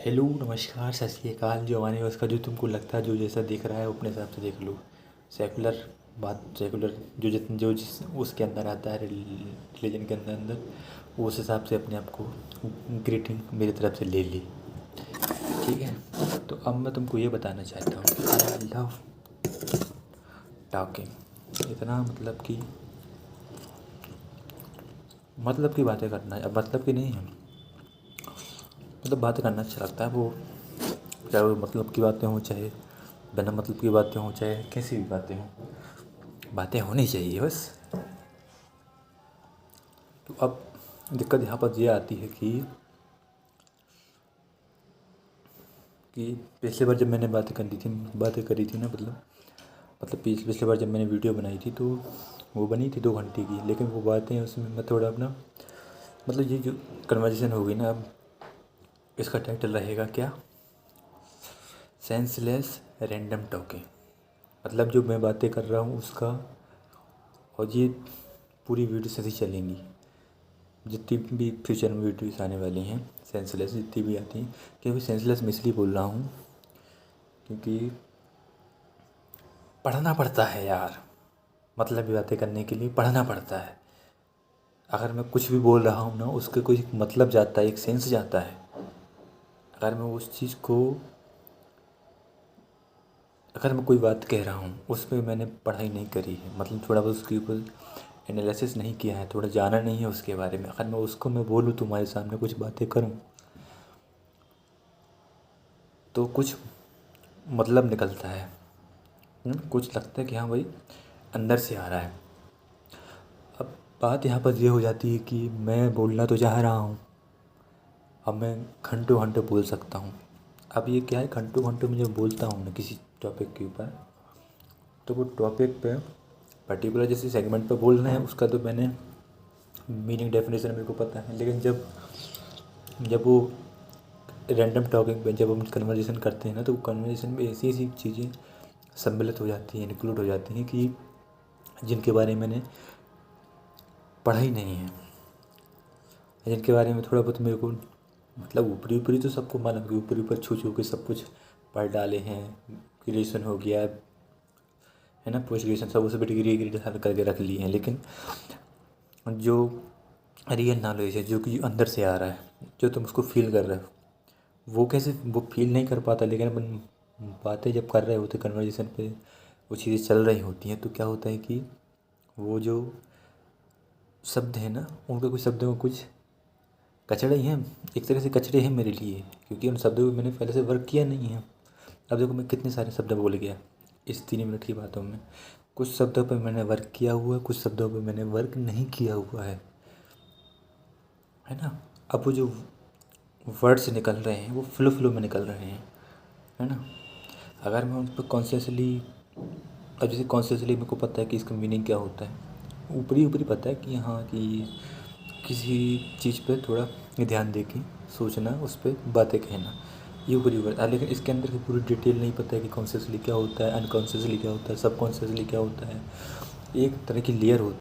Hello नमस्कार सत श्री अकाल। जो हमारे उसका जो तुमको लगता है जो जैसा देख रहा है वो अपने हिसाब से देख लो। सेकुलर बात सेकुलर जो जितने जो जिस उसके अंदर आता है रिलीजन के अंदर अंदर वो उस हिसाब से अपने आप को ग्रीटिंग मेरी तरफ से ले ली। ठीक है, तो अब मैं तुमको ये बताना चाहता हूँ कि आई लव टॉकिंग। इतना मतलब की बातें करना है। अब मतलब की नहीं है, मतलब बातें करना अच्छा लगता है। वो चाहे वो मतलब की बातें हों, चाहे बिना मतलब की बातें हों, चाहे कैसी भी बातें हों, बातें होनी चाहिए बस। तो अब दिक्कत यहाँ पर ये आती है कि पिछली बार जब मैंने बातें करी थी ना, मतलब पिछली बार जब मैंने वीडियो बनाई थी तो वो बनी थी 2 घंटे की, लेकिन वो बातें उसमें मैं थोड़ा अपना मतलब ये जो कन्वर्सेशन होगी ना, अब इसका टाइटल रहेगा क्या, सेंसलेस रैंडम टॉकिंग। मतलब जो मैं बातें कर रहा हूँ उसका, और ये पूरी वीडियो से ही चलेंगी जितनी भी फ्यूचर में वीडियोस आने वाली हैं, सेंसलेस जितनी भी आती हैं। क्योंकि सेंसलेस मैं इसलिए बोल रहा हूँ क्योंकि पढ़ना पड़ता है यार। मतलब की बातें करने के लिए पढ़ना पड़ता है। अगर मैं कुछ भी बोल रहा हूँ ना, उसके कोई एक मतलब जाता है, एक सेंस जाता है। अगर मैं उस चीज़ को अगर मैं कोई बात कह रहा हूँ उस पर मैंने पढ़ाई नहीं करी है, मतलब थोड़ा बहुत उसके ऊपर एनालिसिस नहीं किया है, थोड़ा जाना नहीं है उसके बारे में, अगर मैं बोलूँ तुम्हारे सामने कुछ बातें करूँ तो कुछ मतलब निकलता है। कुछ लगता है कि हाँ भाई अंदर से आ रहा है। अब बात यहाँ पर ये हो जाती है कि मैं बोलना तो चाह रहा हूँ, अब मैं घंटों घंटों बोल सकता हूँ। अब ये क्या है, घंटों घंटों में जब बोलता हूँ ना किसी टॉपिक के ऊपर, तो वो टॉपिक पे पर्टिकुलर जैसे सेगमेंट पे बोलना है उसका तो मैंने मीनिंग डेफिनेशन मेरे को पता है। लेकिन जब जब वो रैंडम टॉपिक पे जब हम कन्वर्सेशन करते हैं ना, तो कन्वर्सेशन में ऐसी ऐसी चीज़ें सम्मिलित हो जाती हैं, इंक्लूड हो जाती हैं कि जिनके बारे में मैंने पढ़ा ही नहीं है, जिनके बारे में थोड़ा बहुत मेरे को मतलब ऊपरी ऊपरी तो सबको मालूम कि ऊपरी ऊपर छू छू के सब कुछ पढ़ डाले हैं। ग्रेजुएशन हो गया है ना, पोस्ट ग्रेजुएशन सब उस पर डिग्री करके रख ली हैं। लेकिन जो रियल नॉलेज है, जो कि अंदर से आ रहा है, जो तुम उसको फील कर रहे हो, वो कैसे वो फील नहीं कर पाता। लेकिन अपन बातें जब कर रहे होते कन्वर्सेशन पे, वो चीज़ें चल रही होती हैं, तो क्या होता है कि वो जो शब्द है ना, उनका कुछ शब्दों में कुछ कचड़े ही हैं, एक तरह से कचड़े हैं मेरे लिए, क्योंकि उन शब्दों पे मैंने पहले से वर्क किया नहीं है। अब देखो मैं कितने सारे शब्द बोल गया इस 3 मिनट की बातों में। कुछ शब्दों पे मैंने वर्क किया हुआ है, कुछ शब्दों पे मैंने वर्क नहीं किया हुआ है ना। अब वो जो वर्ड्स निकल रहे हैं वो फ्लो में निकल रहे हैं, है ना। अगर मैं उन पर कॉन्शियसली, अब जैसे कॉन्शियसली मेरे को पता है कि इसका मीनिंग क्या होता है, ऊपरी ऊपरी पता है कि हाँ कि किसी चीज़ पे थोड़ा ध्यान दे के सोचना, उस पर बातें कहना, ये ऊपरी ऊपर। लेकिन इसके अंदर की पूरी डिटेल नहीं पता है कि कॉन्शियसली क्या होता है, अनकॉन्शियसली क्या होता है, सबकॉन्शियसली क्या होता है। एक तरह की लेयर होती है।